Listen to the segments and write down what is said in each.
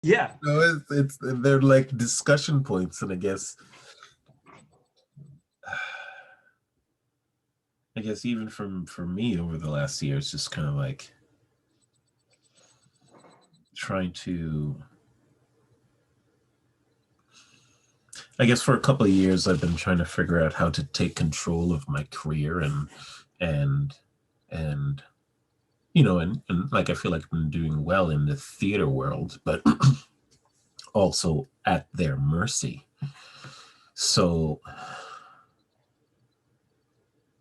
Yeah. No, it's they're like discussion points, and I guess even for me over the last year, it's just kind of like trying to. I guess for a couple of years, I've been trying to figure out how to take control of my career and and and like I feel like I've been doing well in the theater world, but also at their mercy. So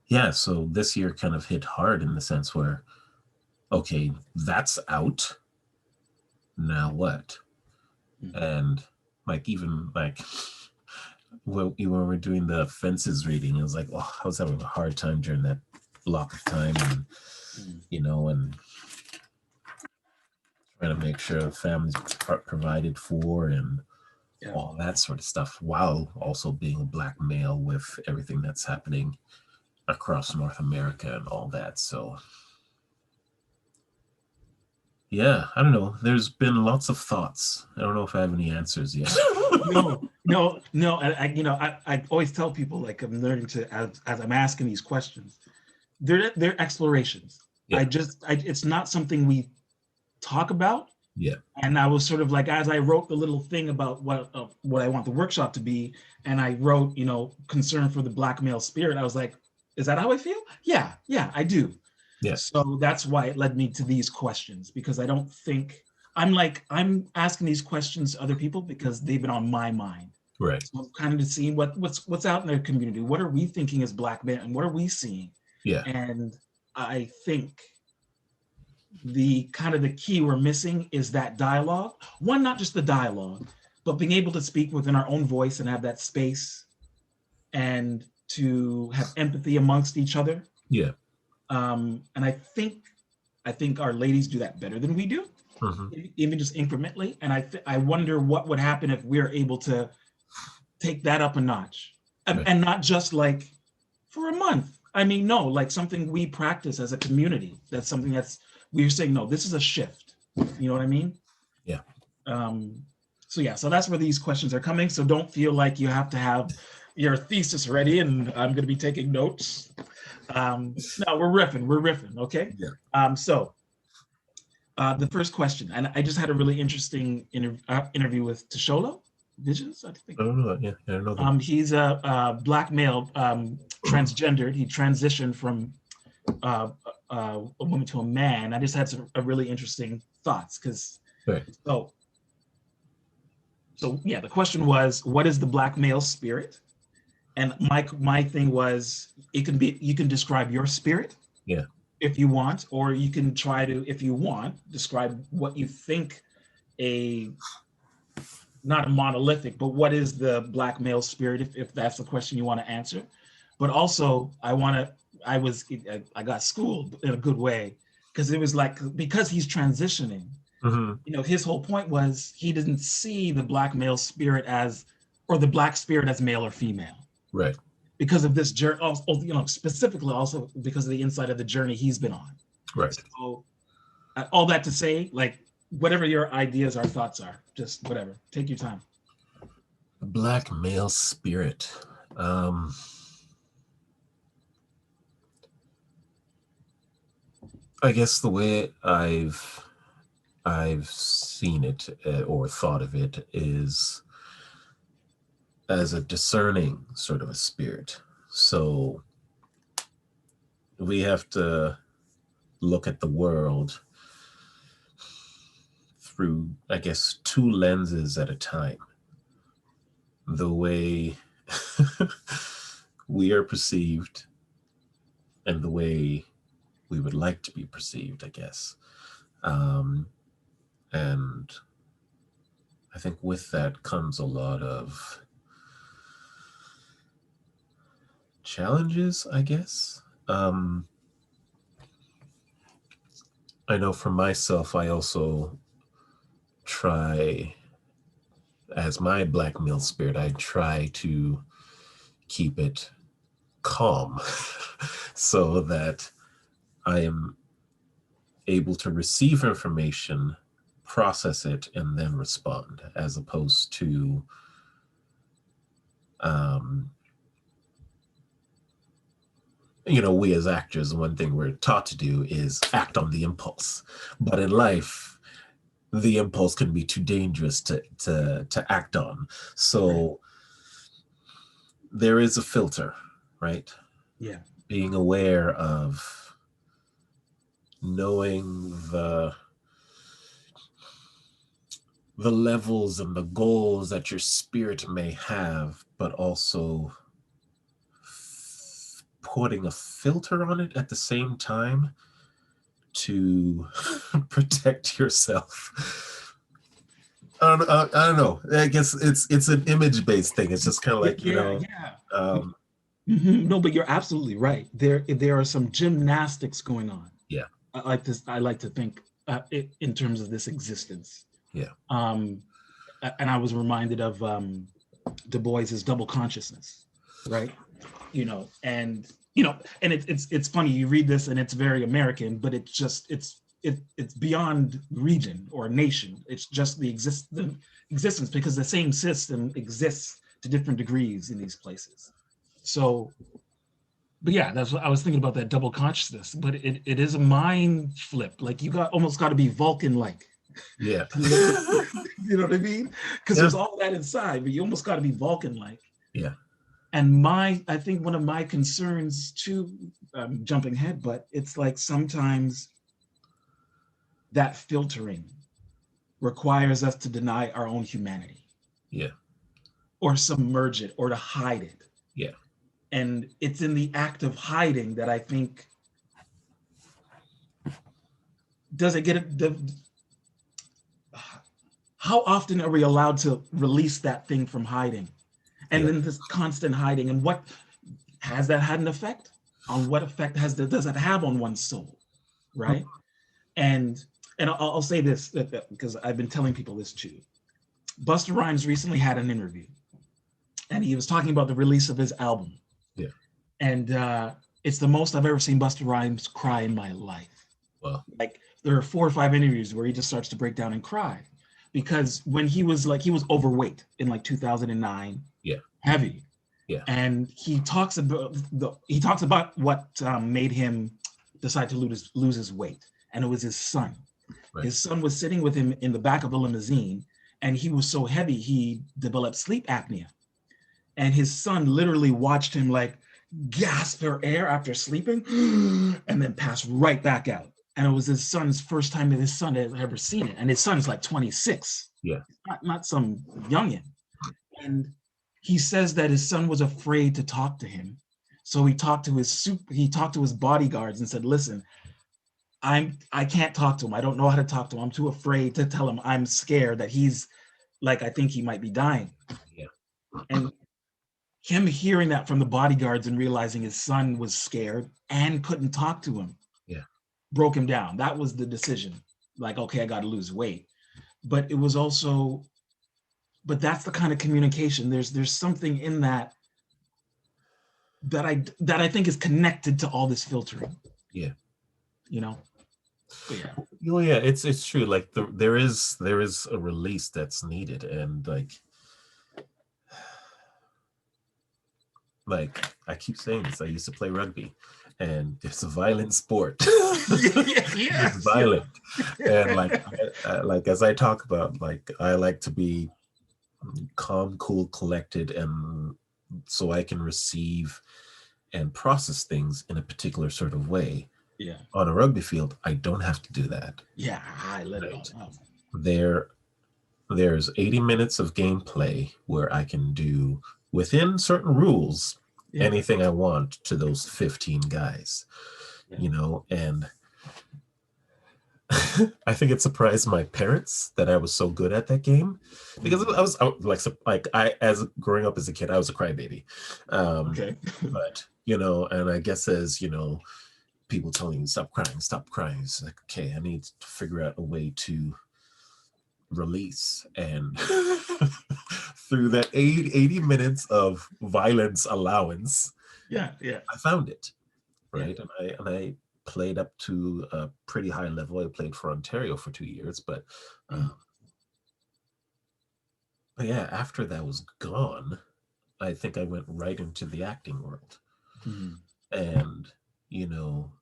yeah, so this year kind of hit hard in the sense where, okay, that's out. Now what? And like even like when we're doing the fences reading, it was like, oh, I was having a hard time during that block of time, and Mm. and trying to make sure the families are provided for and Yeah. all that sort of stuff, while also being a black male with everything that's happening across North America and all that. So yeah, I don't know. There's been lots of thoughts. I don't know if I have any answers yet. No. I always tell people, like, I'm learning to, as I'm asking these questions, they're explorations. Yeah, It's not something we talk about. yeah, And I was sort of like, as I wrote the little thing about what I want the workshop to be, and I wrote, concern for the black male spirit. I was like, is that how I feel? Yeah, I do. yeah. So that's why it led me to these questions, because I don't think I'm asking these questions to other people because they've been on my mind. Right. So I'm kind of to see what's out in their community. What are we thinking as black men, and what are we seeing? Yeah. And I think the kind of the key we're missing is that dialogue. One, not just the dialogue, but being able to speak within our own voice and have that space, and to have empathy amongst each other. Yeah. And I think our ladies do that better than we do, Hmm. even just incrementally. And I wonder what would happen if we're able to take that up a notch, Right. and not just like for a month. I mean, no, like something we practice as a community. That's something that's we're saying, no, this is a shift. You know what I mean? Yeah. Um, so yeah, so that's where these questions are coming. So don't feel like you have to have your thesis ready and I'm going to be taking notes. No, we're riffing, okay? Yeah. So the first question, and I just had a really interesting interview with Tasholo Visions, I think. I don't know that. Yeah, I don't know them. He's a black male, transgendered. He transitioned from uh, a woman to a man. I just had some really interesting thoughts because Right. so yeah, the question was, what is the black male spirit? And my thing was, it can be, you can describe your spirit Yeah. if you want, or you can try to, if you want, describe what you think a not a monolithic, but what is the black male spirit, if that's the question you want to answer. But also, I got schooled in a good way, because it was like, because he's transitioning, Hmm. his whole point was he didn't see the black male spirit as, or the black spirit as male or female, Right. because of this journey, also, specifically also because of the inside of the journey he's been on. Right. So all that to say, like, whatever your ideas or thoughts are, just whatever, take your time. Black male spirit. Um, I guess the way I've seen it, or thought of it, is as a discerning sort of a spirit. So we have to look at the world through, I guess, two lenses at a time. The way we are perceived and the way we would like to be perceived, I guess. Um, and I think with that comes a lot of challenges, I guess. I know for myself, I also try, as my black male spirit, I try to keep it calm so that I am able to receive information process it and then respond, as opposed to we as actors, one thing we're taught to do is act on the impulse. But in life, the impulse can be too dangerous to act on. So there is a filter, right? Yeah. Being aware of knowing the levels and the goals that your spirit may have, but also putting a filter on it at the same time to protect yourself. I don't know. I guess it's an image-based thing. It's just kind of like, No, but you're absolutely right. There are some gymnastics going on. Yeah. I like to think in terms of this existence. Yeah. And I was reminded of Du Bois's double consciousness, right? And it's funny, you read this and it's very American, but it's beyond region or nation. It's just the existence, because the same system exists to different degrees in these places. So, but yeah, that's what I was thinking about, that double consciousness. But it is a mind flip. Like, you almost got to be Vulcan-like. Yeah. You know what I mean? Because there's all that inside, but you almost got to be Vulcan-like. Yeah. And I think one of my concerns too, jumping ahead, but it's like sometimes that filtering requires us to deny our own humanity. Yeah. Or submerge it, or to hide it. Yeah. And it's in the act of hiding that I think, how often are we allowed to release that thing from hiding? And then this constant hiding, and what has that had an effect on? What effect does it have on one's soul, right? And I'll say this, because I've been telling people this too. Busta Rhymes recently had an interview, and he was talking about the release of his album. Yeah. And it's the most I've ever seen Busta Rhymes cry in my life. Wow. Like, there are 4 or 5 interviews where he just starts to break down and cry, because when he was overweight in like 2009. Yeah. Heavy. Yeah. And he talks about what made him decide to lose his weight, and it was his son. Right. His son was sitting with him in the back of a limousine, and he was so heavy he developed sleep apnea. And his son literally watched him like gasp for air after sleeping, and then pass right back out. And it was his son's first time that his son had ever seen it. And his son is like 26. Yeah. Not some youngin. And he says that his son was afraid to talk to him. So he talked to his bodyguards and said, listen, I can't talk to him. I don't know how to talk to him. I'm too afraid to tell him. I'm scared that he's like, I think he might be dying. Yeah. And him hearing that from the bodyguards and realizing his son was scared and couldn't talk to him. Yeah. Broke him down. That was the decision. Like, okay, I got to lose weight. But it was also, but that's the kind of communication. There's something in that I think is connected to all this filtering. Yeah. But yeah. Oh yeah, it's true. Like there is a release that's needed, and like I keep saying this. I used to play rugby, and it's a violent sport. It's violent, and like as I talk about, like I like to be calm, cool, collected, and so I can receive and process things in a particular sort of way. Yeah. On a rugby field, I don't have to do that. Yeah, I let it out. There's 80 minutes of gameplay where I can do, within certain rules, anything I want to those 15 guys. And I think it surprised my parents that I was so good at that game, because I was as growing up as a kid, I was a crybaby. Okay. But and I guess as people telling me stop crying, it's like, okay, I need to figure out a way to release, and through that 80 minutes of violence allowance, I found it, right? And I played up to a pretty high level. I played for Ontario for 2 years, but yeah, after that was gone, I think I went right into the acting world. Mhm. And, you know,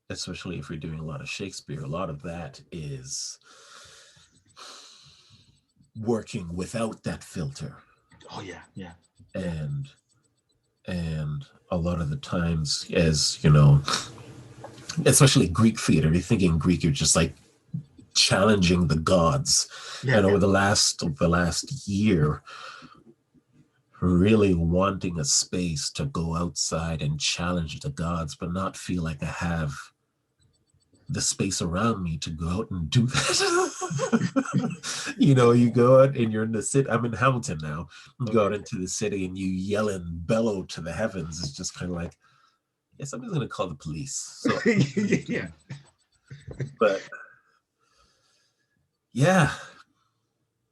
especially if you're doing a lot of Shakespeare, a lot of that is working without that filter. Oh yeah, yeah. And and a lot of the times, as you know, especially Greek theater, you think in Greek you're just like challenging the gods. Yeah, And over the last year, really wanting a space to go outside and challenge the gods, but not feel like I have the space around me to go out and do that. You know, you go out and you're in the city. I'm in Hamilton now. You go out okay. into the city and you yell and bellow to the heavens. It's just kind of like, yeah, somebody's going to call the police. So, Yeah. but yeah,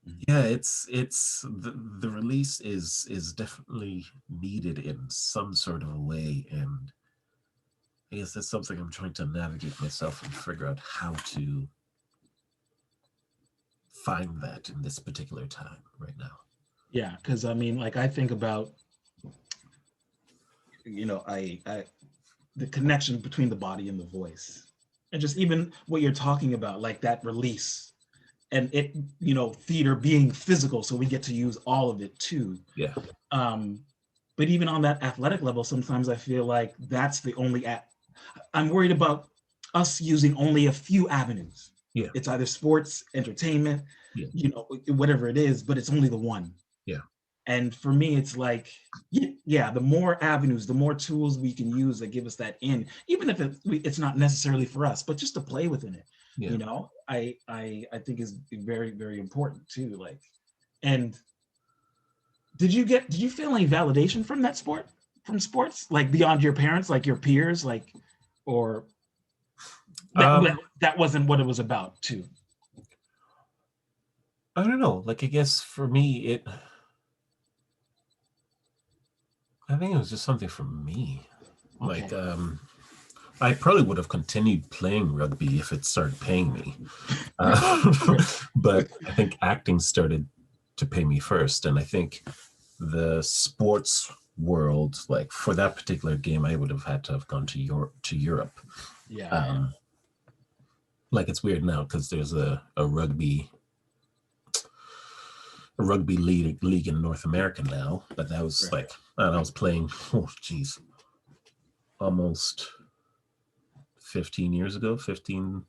Mhm. yeah, it's the release is definitely needed in some sort of a way, and I guess that's something I'm trying to navigate myself and figure out how to find that in this particular time right now. Yeah, because I mean, like I think about, I the connection between the body and the voice, and just even what you're talking about, like that release, and it, theater being physical, so we get to use all of it too. Yeah, Um, but even on that athletic level, sometimes I feel like that's the only I'm worried about us using only a few avenues. yeah, It's either sports, entertainment, yeah, whatever it is, but it's only the one. yeah, And for me, it's like, yeah, the more avenues, the more tools we can use that give us that in, even if it's not necessarily for us, but just to play within it, yeah. I think is very, very important too. Like, and did you feel any validation from from sports, like beyond your parents, like your peers, like, or Um, that wasn't what it was about too? I don't know. Like, I guess for me, I think it was just something for me. Like, Okay. I probably would have continued playing rugby if it started paying me. Right. Uh, Right. but I think acting started to pay me first. And I think the sports world, like for that particular game, I would have had to have gone to Europe. Yeah, yeah. Um, like it's weird now because there's a rugby league in North America now, but that was Right. like, and I was playing, oh geez, almost 15 years ago, 15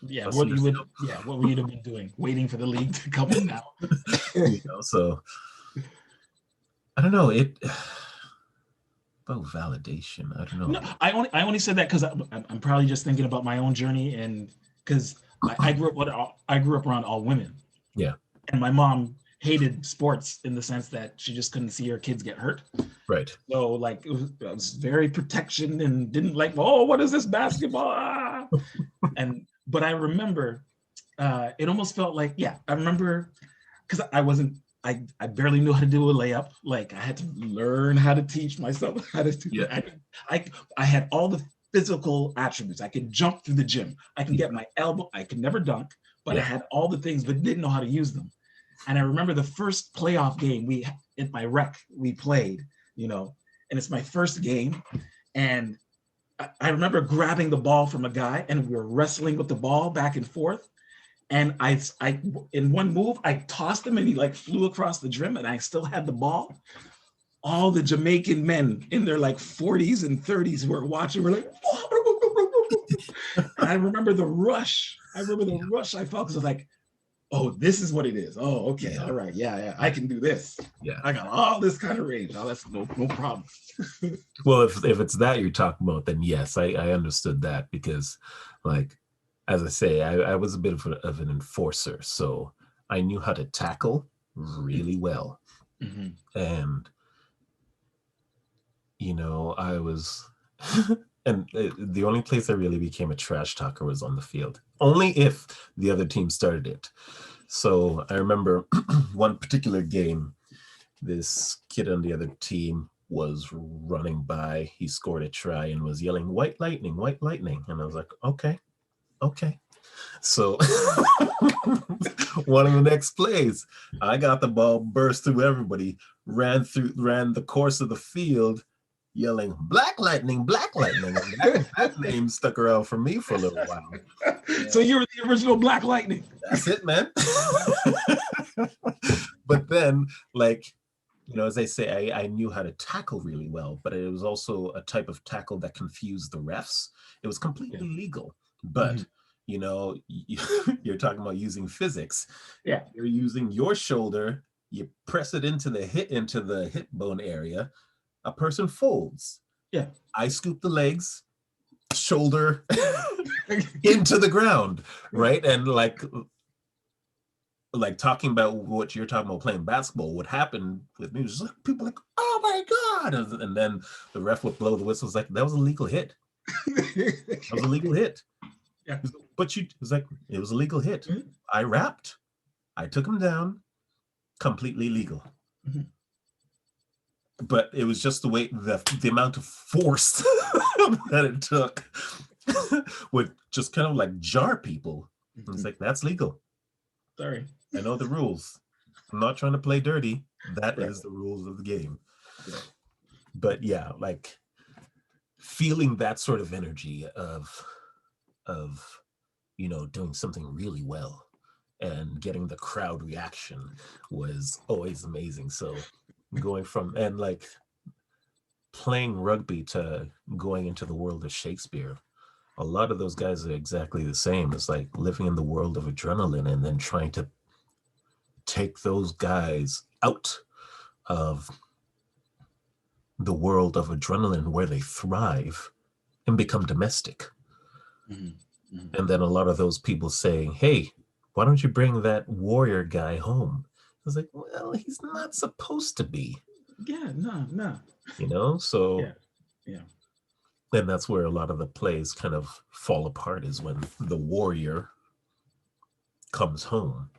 Yeah, plus years ago. what would you have been doing? Waiting for the league to come in now. So I don't know it about validation. I don't No, know. I only said that because I'm probably just thinking about my own journey, and because I grew up around all women, Yeah, and my mom hated sports in the sense that she just couldn't see her kids get hurt. right. So like it was very protection and didn't like, oh, what is this basketball? Ah! And but I remember it almost felt like, yeah, I remember because I barely knew how to do a layup. Like I had to learn how to teach myself how to do Yeah, that. I had all the physical attributes. I could jump through the gym. I can yeah, get my elbow. I could never dunk, but I yeah, had all the things, but didn't know how to use them. And I remember the first playoff game we in my rec we played, and it's my first game, and I remember grabbing the ball from a guy, and we were wrestling with the ball back and forth, and I in one move I tossed him and he like flew across the gym and I still had the ball. All the Jamaican men in their like 40s and 30s who were watching were like, and I remember the rush. I remember the rush I felt because I was like, oh, this is what it is. Oh, okay, yeah, all right, yeah, yeah, I can do this. yeah. I got all this kind of range. Oh, that's no problem. Well, if it's that you're talking about, then yes, I understood that because, like, as I say, I was a bit of an enforcer, so I knew how to tackle really well, Mm-hmm. and I was, and the only place I really became a trash talker was on the field, only if the other team started it. So I remember one particular game, this kid on the other team was running by. He scored a try and was yelling, white lightning, white lightning. And I was like, okay. So one of the next plays, I got the ball, burst through everybody, ran the course of the field, yelling black lightning, black lightning. And that name stuck around for me for a little while. So you were the original Black Lightning. That's it, man. But then, like, you know, as I say, I knew how to tackle really well, but it was also a type of tackle that confused the refs. It was completely legal, but you know, you're talking about using physics. Yeah, you're using your shoulder. You press it into the hip bone area. A person folds. Yeah, I scoop the legs, shoulder into the ground, right? And like talking about what you're talking about playing basketball, what happened with me was like people like, oh my God. And then the ref would blow the whistle. Like, that was a legal hit. That was a legal hit. Yeah. But it was a legal hit. I rapped. I took him down. Completely legal. But it was just the way the amount of force that it took would just kind of like jar people. It's like, that's legal. Sorry. I know the rules. I'm not trying to play dirty. That is the rules of the game. Yeah. But yeah, like feeling that sort of energy of you know, doing something really well and getting the crowd reaction was always amazing. So going from and like playing rugby to going into the world of Shakespeare, a lot of those guys are exactly the same. It's like living in the world of adrenaline and then trying to take those guys out of the world of adrenaline where they thrive and become domestic. And then a lot of those people saying, hey, why don't you bring that warrior guy home? I was like, well, he's not supposed to be. Yeah, no. You know, so yeah. And that's where a lot of the plays kind of fall apart, is when the warrior comes home.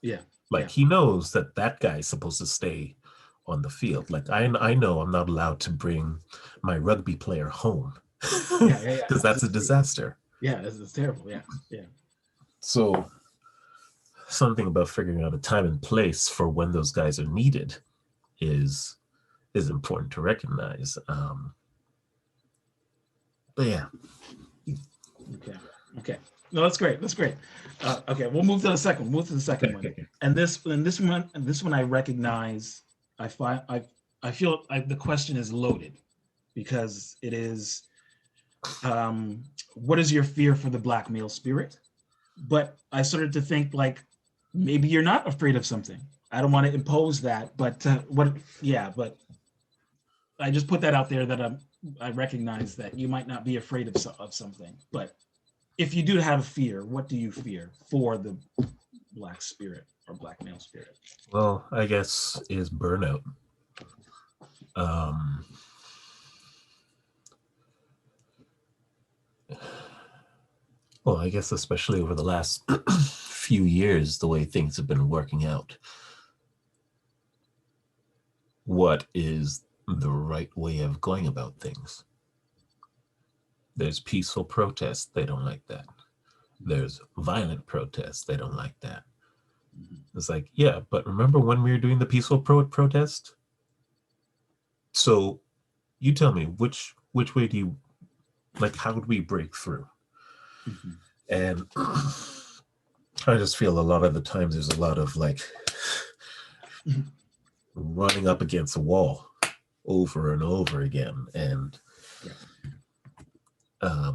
Yeah. Like he knows that guy's supposed to stay on the field. Like I know I'm not allowed to bring my rugby player home. Because that's a disaster. Yeah, it's terrible. Yeah. So something about figuring out a time and place for when those guys are needed is important to recognize. But yeah. Okay. No, that's great. Okay, we'll move to the second. One. And this one I recognize. I feel like the question is loaded because it is, what is your fear for the black male spirit? But I started to think like maybe you're not afraid of something. I don't want to impose that, but but I just put that out there that I recognize that you might not be afraid of something, but if you do have a fear, what do you fear for the black spirit or black male spirit? Well, I guess is burnout. Well, I guess especially over the last few years, the way things have been working out. What is the right way of going about things? There's peaceful protest. They don't like that. There's violent protest. They don't like that. It's like, yeah, but remember when we were doing the peaceful protest? So you tell me, which way do you, like, how would we break through? And I just feel a lot of the times there's a lot of like running up against a wall over and over again. And I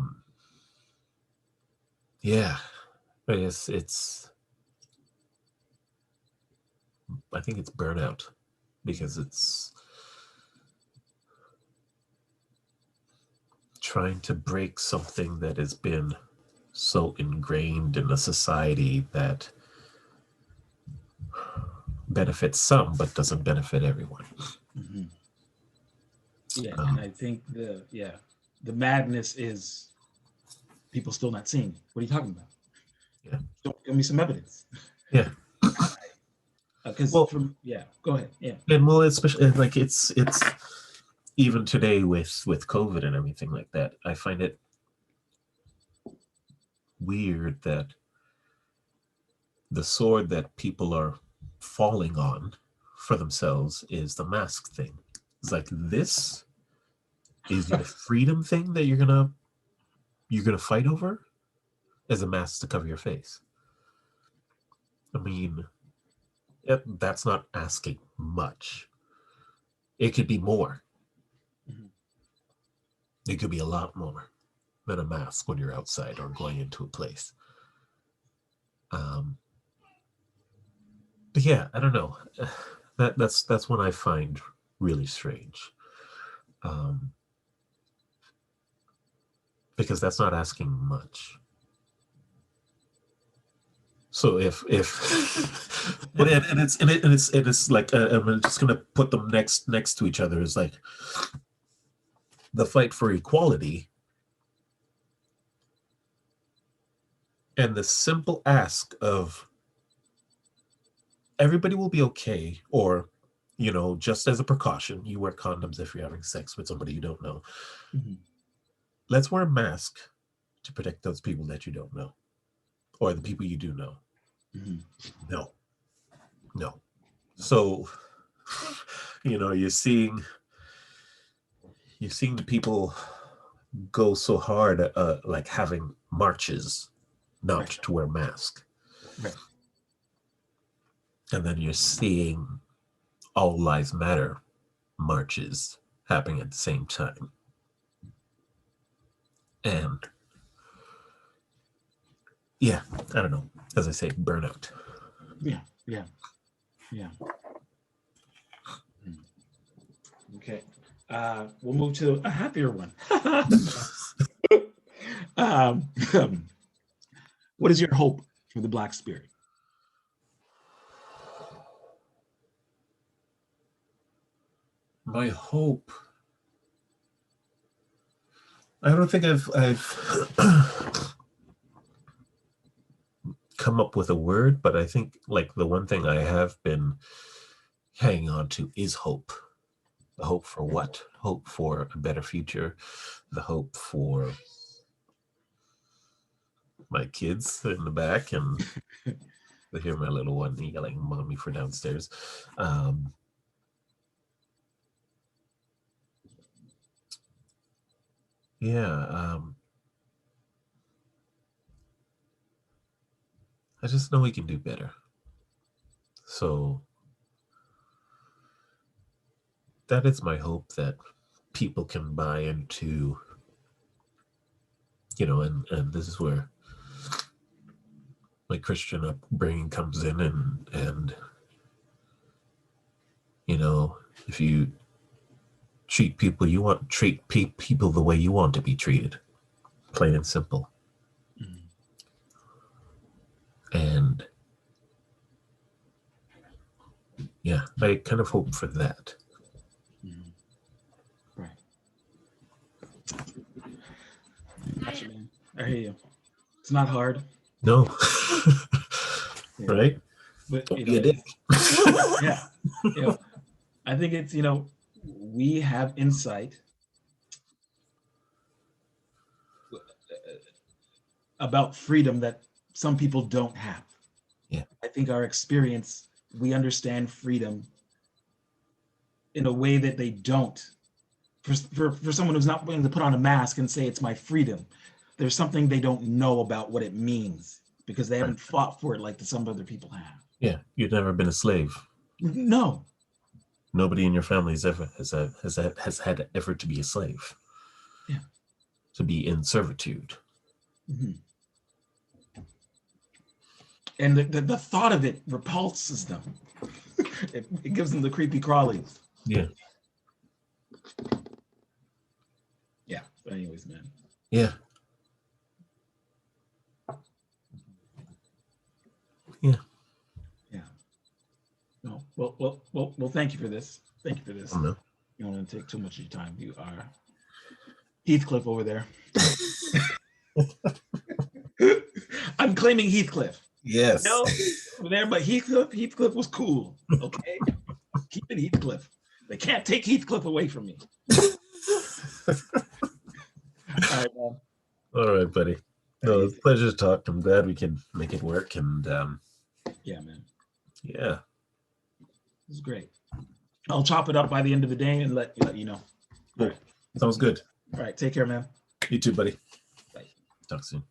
think it's burnout, because it's trying to break something that has been so ingrained in a society that benefits some but doesn't benefit everyone. And I think the madness is people still not seeing. What are you talking about? Don't give me some evidence. Because go ahead. And well, especially like it's even today with COVID and everything like that, I find it weird that the sword that people are falling on for themselves is the mask thing. It's like, this is your freedom thing that you're gonna fight over, as a mask to cover your face. I mean, that's not asking much. It could be more. Mhm. It could be a lot more than a mask when you're outside or going into a place. But yeah, I don't know. That's one I find really strange, because that's not asking much. So if but it's like, I'm just gonna put them next to each other. Is like the fight for equality and the simple ask of everybody will be okay, or just as a precaution, you wear condoms if you're having sex with somebody you don't know. Mhm. Let's wear a mask to protect those people that you don't know, or the people you do know. Mhm. No. So, you're seeing the people go so hard, like having marches not Right. to wear mask, Right. and then you're seeing all lives matter marches happening at the same time, and yeah, I don't know, as I say, burnout. Yeah. Yeah. Yeah. Mm. Okay. We'll move to a happier one. um, what is your hope for the Black spirit? My hope, I don't think I've come up with a word, but I think, like, the one thing I have been hanging on to is hope. The hope for what? Hope for a better future. The hope for my kids in the back, and they hear my little one yelling "mommy" for downstairs. Yeah, I just know we can do better. So that is my hope, that people can buy into, and this is where my Christian upbringing comes in, and if you treat people, people the way you want to be treated, plain and simple. Mhm. And yeah, I kind of hope for that. Mhm. Right. Gotcha, man. I hear you. It's not hard. No. Yeah. Right? But Don't be a dick. it's yeah. You know, I think it's we have insight about freedom that some people don't have. Yeah. I think our experience, we understand freedom in a way that they don't. For someone who's not willing to put on a mask and say it's my freedom, there's something they don't know about what it means because they Right. haven't fought for it like some other people have. Yeah. You've never been a slave. No. Nobody in your family has had ever to be a slave. Yeah. To be in servitude. Mm-hmm. And the thought of it repulses them. It gives them the creepy crawlies. Yeah. Yeah. But anyways, man. Yeah. Yeah. Yeah. No. Well. Thank you for this. Thank you for I this. don't know. You don't want to take too much of your time. You are Heathcliff over there. I'm claiming Heathcliff. Yes. No, over there, but Heathcliff was cool. Okay, keep it Heathcliff. They can't take Heathcliff away from me. All right, man. All right, buddy. No, it's a pleasure to talk. I'm glad we can make it work. And yeah, man. Yeah. It's great. I'll chop it up by the end of the day and let you know. Cool. Right. Sounds good. All right. Take care, man. You too, buddy. Bye. Talk soon.